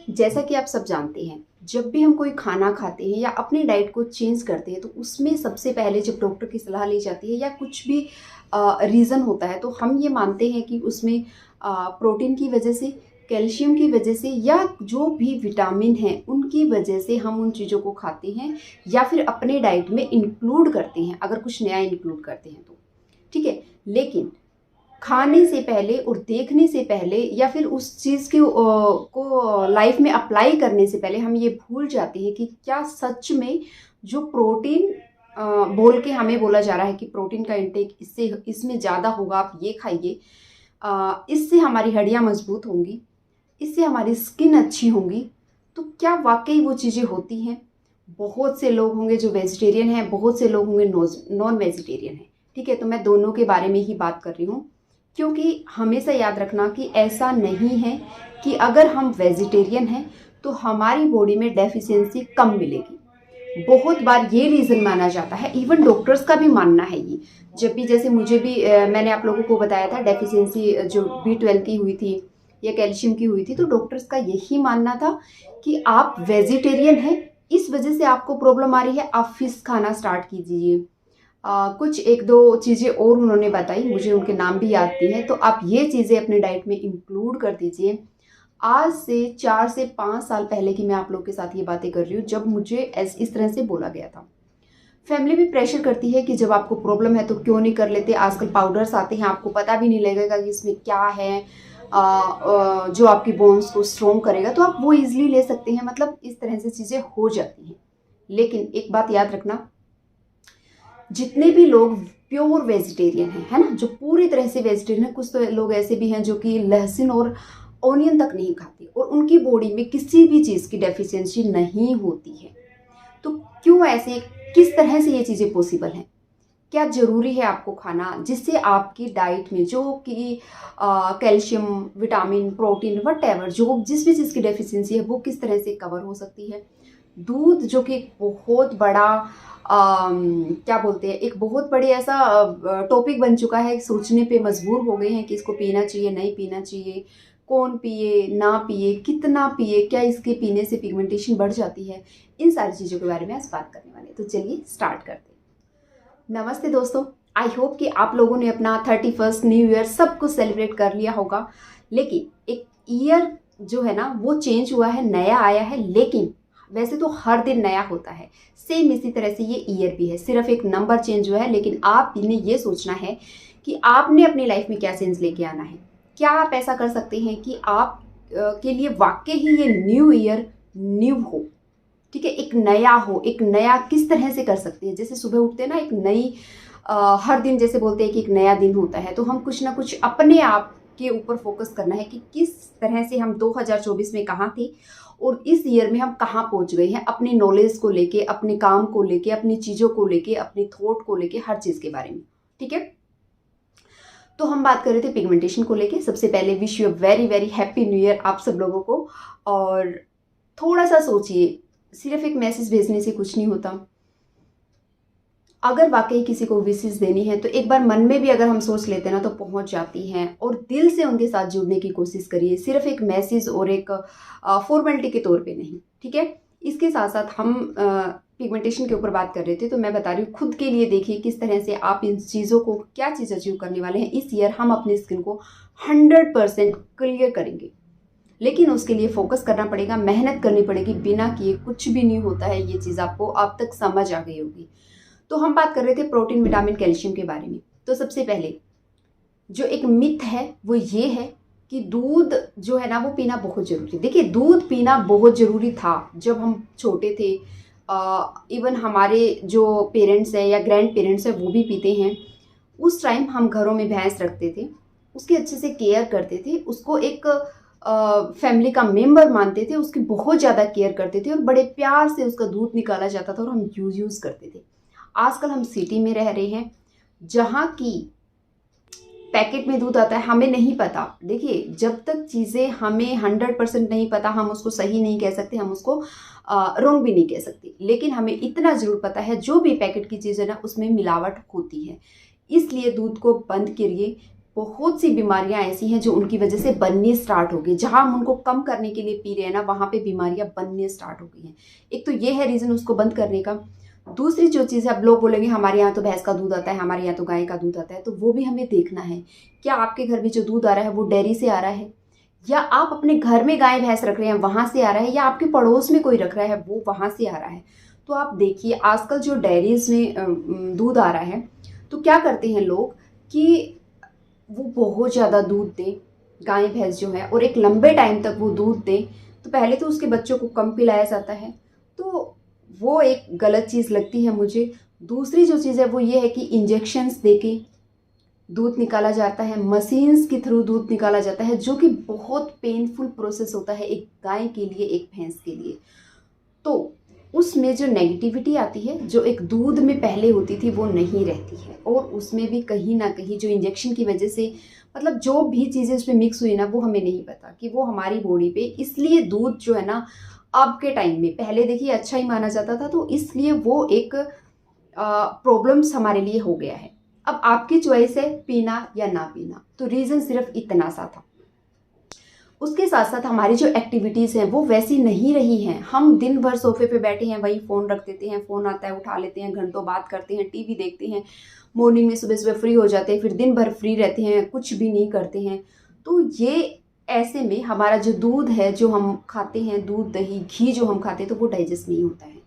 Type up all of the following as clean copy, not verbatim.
जैसा कि आप सब जानते हैं, जब भी हम कोई खाना खाते हैं या अपने डाइट को चेंज करते हैं तो उसमें सबसे पहले जब डॉक्टर की सलाह ली जाती है या कुछ भी रीज़न होता है तो हम ये मानते हैं कि उसमें प्रोटीन की वजह से, कैल्शियम की वजह से या जो भी विटामिन हैं उनकी वजह से हम उन चीज़ों को खाते हैं या फिर अपने डाइट में इंक्लूड करते हैं, अगर कुछ नया इंक्लूड करते हैं तो। ठीक है, लेकिन खाने से पहले और देखने से पहले या फिर उस चीज़ को लाइफ में अप्लाई करने से पहले हम ये भूल जाते हैं कि क्या सच में जो प्रोटीन बोल के हमें बोला जा रहा है कि प्रोटीन का इंटेक इसमें ज़्यादा होगा, आप ये खाइए, इससे हमारी हड्डियाँ मजबूत होंगी, इससे हमारी स्किन अच्छी होंगी, तो क्या वाकई वो चीज़ें होती हैं? बहुत से लोग होंगे जो वेजिटेरियन हैं, बहुत से लोग होंगे नॉन वेजिटेरियन हैं। ठीक है, तो मैं दोनों के बारे में ही बात कर रही हूँ, क्योंकि हमेशा याद रखना कि ऐसा नहीं है कि अगर हम वेजिटेरियन हैं तो हमारी बॉडी में डेफिशिएंसी कम मिलेगी। बहुत बार ये रीज़न माना जाता है, इवन डॉक्टर्स का भी मानना है ये। जब भी जैसे मुझे भी मैंने आप लोगों को बताया था डेफिशिएंसी जो B12 की हुई थी या कैल्शियम की हुई थी, तो डॉक्टर्स का यही मानना था कि आप वेजिटेरियन हैं, इस वजह से आपको प्रॉब्लम आ रही है, आप फिश खाना स्टार्ट कीजिए। कुछ एक दो चीज़ें और उन्होंने बताई, मुझे उनके नाम भी याद नहीं है, तो आप ये चीज़ें अपने डाइट में इंक्लूड कर दीजिए। आज से 4 से 5 साल पहले की मैं आप लोग के साथ ये बातें कर रही हूँ, जब मुझे इस तरह से बोला गया था। फैमिली भी प्रेशर करती है कि जब आपको प्रॉब्लम है तो क्यों नहीं कर लेते, आजकल पाउडर्स आते हैं, आपको पता भी नहीं लगेगा कि इसमें क्या है, जो आपकी बोन्स को स्ट्रॉन्ग करेगा, तो आप वो ईजिली ले सकते हैं। मतलब इस तरह से चीज़ें हो जाती हैं। लेकिन एक बात याद रखना, जितने भी लोग प्योर वेजिटेरियन हैं, है ना, जो पूरी तरह से वेजिटेरियन है, कुछ तो लोग ऐसे भी हैं जो कि लहसुन और ऑनियन तक नहीं खाते और उनकी बॉडी में किसी भी चीज़ की डेफिशिएंसी नहीं होती है। तो क्यों ऐसे, किस तरह से ये चीज़ें पॉसिबल हैं? क्या ज़रूरी है आपको खाना जिससे आपकी डाइट में जो कि कैल्शियम, विटामिन, प्रोटीन, वट जो जिस भी चीज़ की डेफिशिएंसी है वो किस तरह से कवर हो सकती है? दूध जो कि एक बहुत बड़ा क्या बोलते हैं, एक बहुत बड़ी ऐसा टॉपिक बन चुका है, सोचने पे मजबूर हो गए हैं कि इसको पीना चाहिए, नहीं पीना चाहिए, कौन पिए, ना पिए, कितना पिए, क्या इसके पीने से पिगमेंटेशन बढ़ जाती है, इन सारी चीज़ों के बारे में आज बात करने वाले हैं। तो चलिए स्टार्ट करते हैं। नमस्ते दोस्तों, आई होप कि आप लोगों ने अपना 31st न्यू ईयर सब कुछ सेलिब्रेट कर लिया होगा। लेकिन एक ईयर जो है ना वो चेंज हुआ है, नया आया है, लेकिन वैसे तो हर दिन नया होता है, सेम इसी तरह से ये ईयर भी है, सिर्फ एक नंबर चेंज हुआ है। लेकिन आपने ये सोचना है कि आपने अपनी लाइफ में क्या चेंज लेके आना है। क्या आप ऐसा कर सकते हैं कि आप के लिए वाकई ही ये न्यू ईयर न्यू हो? ठीक है, एक नया हो, एक नया किस तरह से कर सकते हैं? जैसे सुबह उठते हैं ना, एक नई हर दिन जैसे बोलते हैं कि एक नया दिन होता है, तो हम कुछ ना कुछ अपने आप के ऊपर फोकस करना है कि किस तरह से हम 2024 में कहाँ थे और इस ईयर में हम कहाँ पहुँच गए हैं, अपनी नॉलेज को लेके, अपने काम को लेके, अपनी चीज़ों को लेके, अपनी थॉट को लेके, हर चीज़ के बारे में। ठीक है, तो हम बात कर रहे थे पिगमेंटेशन को लेके। सबसे पहले wish you very very happy new year आप सब लोगों को। और थोड़ा सा सोचिए, सिर्फ एक मैसेज भेजने से कुछ नहीं होता। अगर वाकई किसी को विशेष देनी है तो एक बार मन में भी अगर हम सोच लेते हैं ना तो पहुंच जाती हैं, और दिल से उनके साथ जुड़ने की कोशिश करिए, सिर्फ एक मैसेज और एक फॉर्मेलिटी के तौर पे नहीं। ठीक है, इसके साथ साथ हम पिगमेंटेशन के ऊपर बात कर रहे थे, तो मैं बता रही हूँ खुद के लिए देखिए किस तरह से आप इन चीज़ों को, क्या चीज़ अचीव करने वाले हैं। इस ईयर हम अपनी स्किन को 100% क्लियर करेंगे, लेकिन उसके लिए फोकस करना पड़ेगा, मेहनत करनी पड़ेगी, बिना किए कुछ भी नहीं होता है। ये चीज़ आपको अब तक समझ आ गई होगी। तो हम बात कर रहे थे प्रोटीन, विटामिन, कैल्शियम के बारे में। तो सबसे पहले जो एक मिथ है वो ये है कि दूध जो है ना वो पीना बहुत ज़रूरी है। देखिए, दूध पीना बहुत ज़रूरी था जब हम छोटे थे। इवन हमारे जो पेरेंट्स हैं या ग्रैंड पेरेंट्स हैं वो भी पीते हैं। उस टाइम हम घरों में भैंस रखते थे, उसकी अच्छे से केयर करते थे, उसको एक फैमिली का मेंबर मानते थे, उसकी बहुत ज़्यादा केयर करते थे और बड़े प्यार से उसका दूध निकाला जाता था और हम यूज़ करते थे। आजकल हम सिटी में रह रहे हैं जहाँ की पैकेट में दूध आता है, हमें नहीं पता। देखिए, जब तक चीज़ें हमें 100% नहीं पता, हम उसको सही नहीं कह सकते, हम उसको रॉन्ग भी नहीं कह सकते। लेकिन हमें इतना ज़रूर पता है जो भी पैकेट की चीज़ है ना उसमें मिलावट होती है। इसलिए दूध को बंद करिए, बहुत सी बीमारियां ऐसी हैं जो उनकी वजह से बननी स्टार्ट हो गई। जहां हम उनको कम करने के लिए पी रहे हैं ना, वहां पे बीमारियां बनने स्टार्ट हो गई हैं। एक तो ये है रीज़न उसको बंद करने का। दूसरी जो चीज़ है, अब लोग बोलेंगे हमारे यहाँ तो भैंस का दूध आता है, हमारे यहाँ तो गाय का दूध आता है, तो वो भी हमें देखना है। क्या आपके घर में जो दूध आ रहा है वो डेयरी से आ रहा है, या आप अपने घर में गाय भैंस रख रहे हैं वहां से आ रहा है, या आपके पड़ोस में कोई रख रहा है वो वहां से आ रहा है। तो आप देखिए आजकल जो डेयरीज में दूध आ रहा है, तो क्या करते हैं लोग कि वो बहुत ज़्यादा दूध दें, गाय भैंस जो है, और एक लंबे टाइम तक वो दूध दें, तो पहले तो उसके बच्चों को कम पिलाया जाता है, तो वो एक गलत चीज़ लगती है मुझे। दूसरी जो चीज़ है वो ये है कि इंजेक्शंस देके दूध निकाला जाता है, मशीन्स के थ्रू दूध निकाला जाता है, जो कि बहुत पेनफुल प्रोसेस होता है एक गाय के लिए, एक भैंस के लिए। तो उसमें जो नेगेटिविटी आती है, जो एक दूध में पहले होती थी, वो नहीं रहती है। और उसमें भी कहीं ना कहीं जो इंजेक्शन की वजह से, मतलब जो भी चीज़ें उसमें मिक्स हुई ना, वो हमें नहीं पता कि वो हमारी बॉडी पे, इसलिए दूध जो है ना अब के टाइम में, पहले देखिए अच्छा ही माना जाता था, तो इसलिए वो एक प्रॉब्लम्स हमारे लिए हो गया है। अब आपकी चॉइस है पीना या ना पीना, तो रीज़न सिर्फ इतना सा था। उसके साथ साथ हमारी जो एक्टिविटीज़ हैं वो वैसी नहीं रही हैं। हम दिन भर सोफे पे बैठे हैं, वही फ़ोन रख देते हैं, फ़ोन आता है उठा लेते हैं, घंटों बात करते हैं, टीवी देखते हैं, मॉर्निंग में सुबह सुबह फ्री हो जाते हैं, फिर दिन भर फ्री रहते हैं, कुछ भी नहीं करते हैं। तो ये ऐसे में हमारा जो दूध है, जो हम खाते हैं, दूध दही घी जो हम खाते हैं, तो वो डाइजेस्ट नहीं होता है,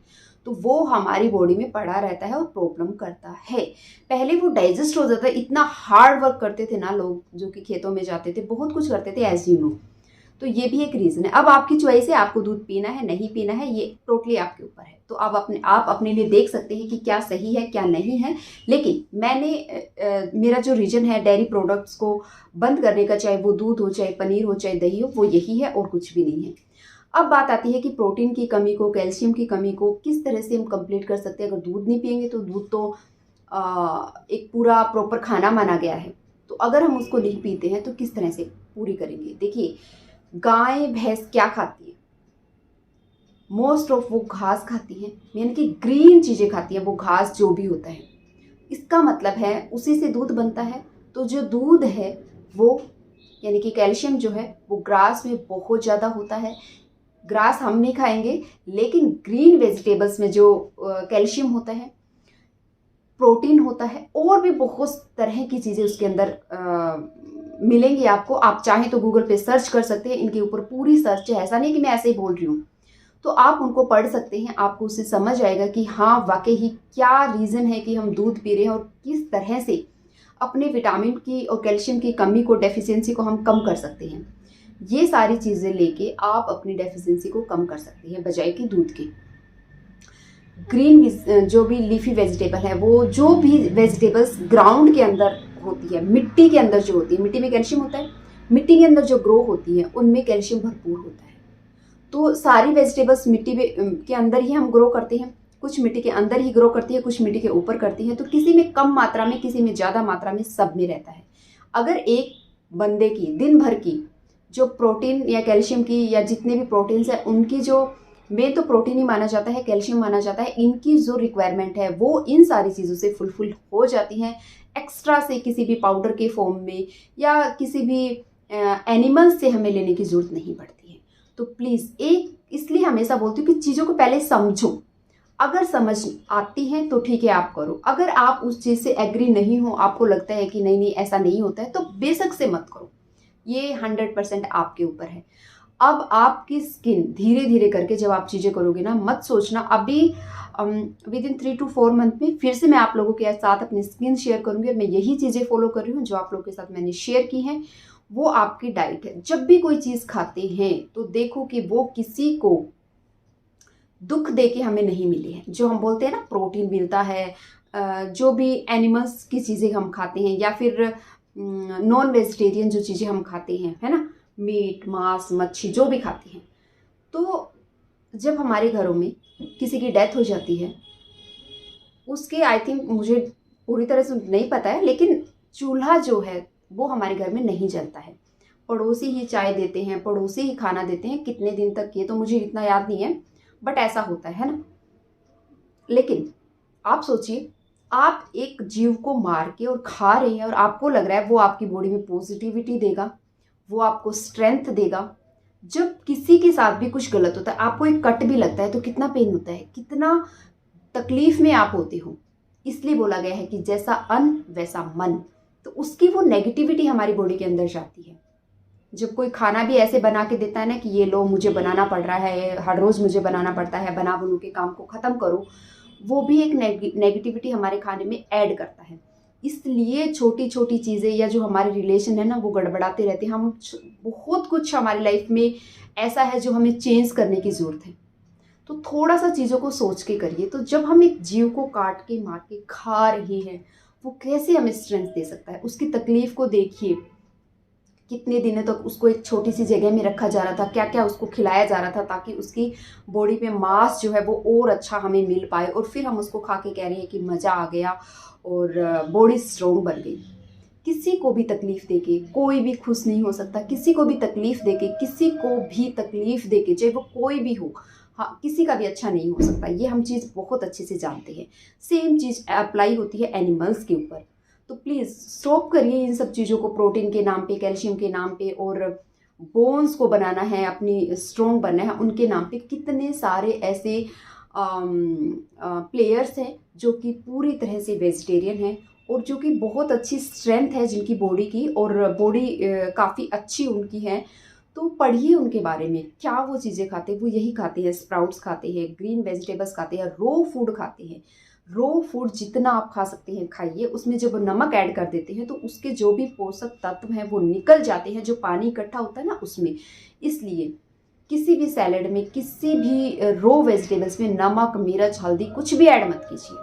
तो वो हमारी बॉडी में पड़ा रहता है और प्रॉब्लम करता है। पहले वो डाइजेस्ट हो जाता है, इतना हार्ड वर्क करते थे ना लोग, जो कि खेतों में जाते थे, बहुत कुछ करते थे, एज यू नो। तो ये भी एक रीज़न है। अब आपकी चॉइस है, आपको दूध पीना है नहीं पीना है, ये टोटली आपके ऊपर है। तो आप अपने लिए देख सकते हैं कि क्या सही है क्या नहीं है। लेकिन मेरा जो रीजन है डेयरी प्रोडक्ट्स को बंद करने का, चाहे वो दूध हो, चाहे पनीर हो, चाहे दही हो, वो यही है और कुछ भी नहीं है। अब बात आती है कि प्रोटीन की कमी को, कैल्शियम की कमी को किस तरह से हम कंप्लीट कर सकते हैं। अगर दूध नहीं पियेंगे तो दूध तो एक पूरा प्रॉपर खाना माना गया है, तो अगर हम उसको नहीं पीते हैं तो किस तरह से पूरी करेंगे। देखिए गाय भैंस क्या खाती है, मोस्ट ऑफ वो घास खाती हैं, यानी कि ग्रीन चीज़ें खाती हैं, वो घास जो भी होता है, इसका मतलब है उसी से दूध बनता है। तो जो दूध है वो, यानी कि कैल्शियम जो है, वो ग्रास में बहुत ज़्यादा होता है। ग्रास हम नहीं खाएंगे, लेकिन ग्रीन वेजिटेबल्स में जो कैल्शियम होता है, प्रोटीन होता है, और भी बहुत तरह की चीज़ें उसके अंदर मिलेंगी आपको। आप चाहें तो गूगल पे सर्च कर सकते हैं, इनके ऊपर पूरी सर्च है, ऐसा नहीं कि मैं ऐसे ही बोल रही हूँ। तो आप उनको पढ़ सकते हैं, आपको उससे समझ आएगा कि हाँ वाकई ही क्या रीज़न है कि हम दूध पी रहे हैं, और किस तरह से अपने विटामिन की और कैल्शियम की कमी को, डेफिशिएंसी को हम कम कर सकते हैं। ये सारी चीज़ें लेके आप अपनी डेफिशिएंसी को कम कर सकते हैं, बजाय कि दूध के। ग्रीन जो भी लीफी वेजिटेबल है, वो जो भी वेजिटेबल्स ग्राउंड के अंदर होती है, मिट्टी के अंदर जो होती है, मिट्टी में कैल्शियम होता है, मिट्टी के अंदर जो ग्रो होती है उनमें कैल्शियम भरपूर होता है। तो सारी वेजिटेबल्स मिट्टी के अंदर ही हम ग्रो करते हैं, कुछ मिट्टी के अंदर ही ग्रो करती है, कुछ मिट्टी के ऊपर करती है, तो किसी में कम मात्रा में, किसी में ज़्यादा मात्रा में, सब में रहता है। अगर एक बंदे की दिन भर की जो प्रोटीन या कैल्शियम की, या जितने भी प्रोटीन्स हैं उनकी, जो मेन तो प्रोटीन ही माना जाता है, कैल्शियम माना जाता है, इनकी जो रिक्वायरमेंट है वो इन सारी चीज़ों से फुलफिल हो जाती हैं। एक्स्ट्रा से किसी भी पाउडर के फॉर्म में या किसी भी एनिमल्स से हमें लेने की ज़रूरत नहीं पड़ती है। तो प्लीज़, इसलिए हमेशा बोलती हूँ कि चीज़ों को पहले समझो। अगर समझ आती है तो ठीक है, आप करो। अगर आप उस चीज़ से एग्री नहीं हो, आपको लगता है कि नहीं नहीं ऐसा नहीं होता है, तो बेशक से मत करो। ये 100% आपके ऊपर है। अब आपकी स्किन धीरे धीरे करके जब आप चीज़ें करोगे ना, मत सोचना अभी विदिन 3 to 4 मंथ में फिर से मैं आप लोगों के साथ अपनी स्किन शेयर करूंगी, और मैं यही चीज़ें फॉलो कर रही हूँ जो आप लोगों के साथ मैंने शेयर की हैं। वो आपकी डाइट है। जब भी कोई चीज़ खाते हैं तो देखो कि वो किसी को दुख दे के हमें नहीं मिली है। जो हम बोलते हैं ना, प्रोटीन मिलता है, जो भी एनिमल्स की चीज़ें हम खाते हैं, या फिर नॉन वेजिटेरियन जो चीज़ें हम खाते हैं, है ना, मीट मांस मच्छी जो भी खाते हैं, तो जब हमारे घरों में किसी की डेथ हो जाती है, उसके आई थिंक, मुझे पूरी तरह से नहीं पता है, लेकिन चूल्हा जो है वो हमारे घर में नहीं जलता है। पड़ोसी ही चाय देते हैं, पड़ोसी ही खाना देते हैं, कितने दिन तक, ये तो मुझे इतना याद नहीं है, बट ऐसा होता है ना। लेकिन आप सोचिए, आप एक जीव को मार के और खा रहे हैं और आपको लग रहा है वो आपकी बॉडी में पॉजिटिविटी देगा, वो आपको स्ट्रेंथ देगा। जब किसी के साथ भी कुछ गलत होता है, आपको एक कट भी लगता है तो कितना पेन होता है, कितना तकलीफ में आप होते हो। इसलिए बोला गया है कि जैसा अन्न वैसा मन। तो उसकी वो नेगेटिविटी हमारी बॉडी के अंदर जाती है। जब कोई खाना भी ऐसे बना के देता है ना कि ये लो मुझे बनाना पड़ रहा है, हर रोज़ मुझे बनाना पड़ता है, बना बनू के काम को ख़त्म करो, वो भी एक नेगेटिविटी हमारे खाने में ऐड करता है। इसलिए छोटी छोटी चीज़ें या जो हमारे रिलेशन है ना वो गड़बड़ाते रहते हैं। बहुत कुछ हमारी लाइफ में ऐसा है जो हमें चेंज करने की ज़रूरत है। तो थोड़ा सा चीज़ों को सोच के करिए। तो जब हम एक जीव को काट के मार के खा रहे हैं, वो कैसे हमें स्ट्रेंथ दे सकता है। उसकी तकलीफ को देखिए, कितने दिनों तक उसको एक छोटी सी जगह में रखा जा रहा था, क्या क्या उसको खिलाया जा रहा था ताकि उसकी बॉडी पे मास जो है वो और अच्छा हमें मिल पाए, और फिर हम उसको खा के कह रहे हैं कि मज़ा आ गया और बॉडी स्ट्रोंग बन गई। किसी को भी तकलीफ देके कोई भी खुश नहीं हो सकता। किसी को भी तकलीफ देके, किसी को भी तकलीफ देके, चाहे वो कोई भी हो, हाँ, किसी का भी अच्छा नहीं हो सकता। ये हम चीज़ बहुत अच्छे से जानते हैं। सेम चीज़ अप्लाई होती है एनिमल्स के ऊपर। तो प्लीज़ स्टॉप करिए इन सब चीज़ों को, प्रोटीन के नाम पे, कैल्शियम के नाम पे, और बोन्स को बनाना है, अपनी स्ट्रॉन्ग बनना है उनके नाम पे। कितने सारे ऐसे प्लेयर्स हैं जो कि पूरी तरह से वेजिटेरियन हैं और जो कि बहुत अच्छी स्ट्रेंथ है जिनकी बॉडी की, और बॉडी काफ़ी अच्छी उनकी है। तो पढ़िए उनके बारे में, क्या वो चीज़ें खाते हैं। वो यही खाते हैं, स्प्राउट्स खाते हैं, ग्रीन वेजिटेबल्स खाते हैं, रो फूड खाते हैं। रो फूड जितना आप खा सकते हैं खाइए। उसमें जब नमक ऐड कर देते हैं तो उसके जो भी पोषक तत्व हैं वो निकल जाते हैं, जो पानी इकट्ठा होता है ना उसमें। इसलिए किसी भी सैलेड में, किसी भी रो वेजिटेबल्स में नमक, मिर्च, हल्दी कुछ भी ऐड मत कीजिए।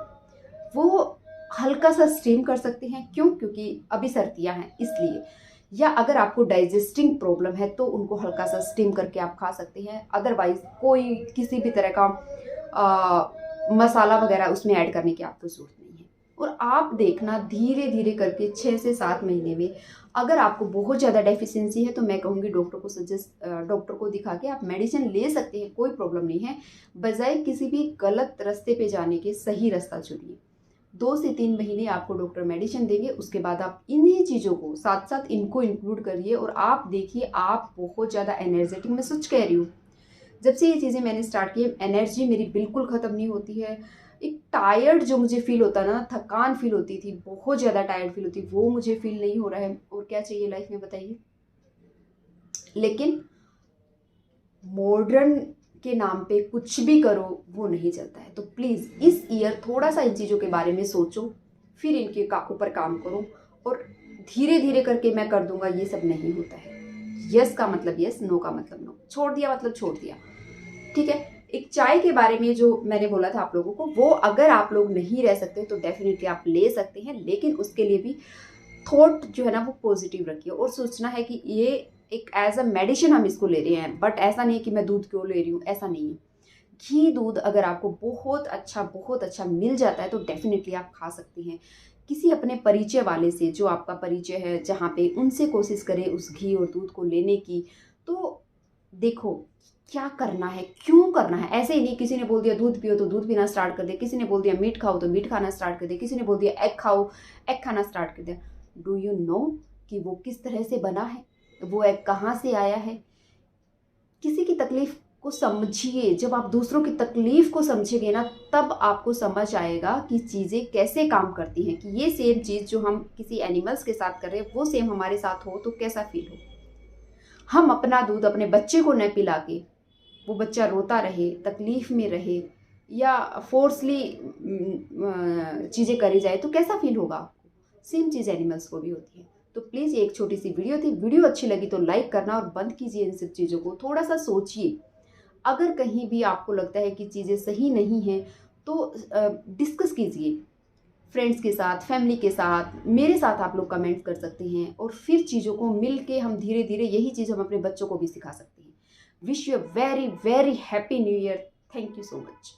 वो हल्का सा स्टीम कर सकते हैं। क्यों? क्योंकि अभी सर्दियाँ हैं इसलिए। या अगर आपको डाइजेस्टिंग प्रॉब्लम है तो उनको हल्का सा स्टीम करके आप खा सकते हैं। अदरवाइज कोई किसी भी तरह का मसाला वगैरह उसमें ऐड करने की आपको ज़रूरत नहीं है। और आप देखना धीरे धीरे करके 6 से 7 महीने में, अगर आपको बहुत ज़्यादा डेफिशिएंसी है तो मैं कहूँगी डॉक्टर को दिखा के आप मेडिसिन ले सकते हैं, कोई प्रॉब्लम नहीं है। बजाय किसी भी गलत रास्ते पे जाने के सही रास्ता चुनिए। 2 से 3 महीने आपको डॉक्टर मेडिसिन देंगे, उसके बाद आप इन्हीं चीज़ों को साथ साथ इनको इंक्लूड करिए और आप देखिए आप बहुत ज़्यादा एनर्जेटिक, मैं सच कह रही हूँ। जब से ये चीज़ें मैंने स्टार्ट की, एनर्जी मेरी बिल्कुल ख़त्म नहीं होती है। एक टायर्ड जो मुझे फ़ील होता है ना, थकान फ़ील होती थी, बहुत ज़्यादा टायर्ड फ़ील होती, वो मुझे फ़ील नहीं हो रहा है। और क्या चाहिए लाइफ में बताइए। लेकिन मॉडर्न के नाम पे कुछ भी करो वो नहीं चलता है। तो प्लीज़ इस ईयर थोड़ा सा इन चीज़ों के बारे में सोचो, फिर इनके ऊपर काम करो, और धीरे धीरे करके मैं कर दूंगा, ये सब नहीं होता है। यस का मतलब यस, नो का मतलब नो, छोड़ दिया मतलब छोड़ दिया। ठीक है। एक चाय के बारे में जो मैंने बोला था आप लोगों को, वो अगर आप लोग नहीं रह सकते तो डेफिनेटली आप ले सकते हैं, लेकिन उसके लिए भी थॉट जो है ना वो पॉजिटिव रखिए, और सोचना है कि ये एक एज अ मेडिसिन हम इसको ले रहे हैं। बट ऐसा नहीं है कि मैं दूध क्यों ले रही हूँ, ऐसा नहीं है। घी दूध अगर आपको बहुत अच्छा मिल जाता है तो डेफिनेटली आप खा सकते हैं। किसी अपने परिचय वाले से, जो आपका परिचय है जहाँ पे, उनसे कोशिश करें उस घी और दूध को लेने की। तो देखो क्या करना है, क्यों करना है। ऐसे ही नहीं किसी ने बोल दिया दूध पियो तो दूध पीना स्टार्ट कर दे, किसी ने बोल दिया मीट खाओ तो मीट खाना स्टार्ट कर दे, किसी ने बोल दिया एग खाओ, एग खाना स्टार्ट कर दिया। डू यू नो कि वो किस तरह से बना है, वो एग कहाँ से आया है। किसी की तकलीफ को समझिए। जब आप दूसरों की तकलीफ को समझेंगे ना, तब आपको समझ आएगा कि चीज़ें कैसे काम करती हैं। कि ये सेम चीज़ जो हम किसी एनिमल्स के साथ कर रहे हैं वो सेम हमारे साथ हो तो कैसा फील हो। हम अपना दूध अपने बच्चे को न पिला के वो बच्चा रोता रहे, तकलीफ में रहे, या फोर्सली चीज़ें करी जाए तो कैसा फील होगा आपको। सेम चीज़ एनिमल्स को भी होती है। तो प्लीज़ ये एक छोटी सी वीडियो थी। वीडियो अच्छी लगी तो लाइक करना और बंद कीजिए इन सब चीज़ों को। थोड़ा सा सोचिए। अगर कहीं भी आपको लगता है कि चीज़ें सही नहीं हैं तो डिस्कस कीजिए फ्रेंड्स के साथ, फैमिली के साथ, मेरे साथ आप लोग कमेंट कर सकते हैं, और फिर चीज़ों को मिल के हम धीरे धीरे यही चीज़ हम अपने बच्चों को भी सिखा सकते हैं। Wish you a very very happy new year. Thank you so much.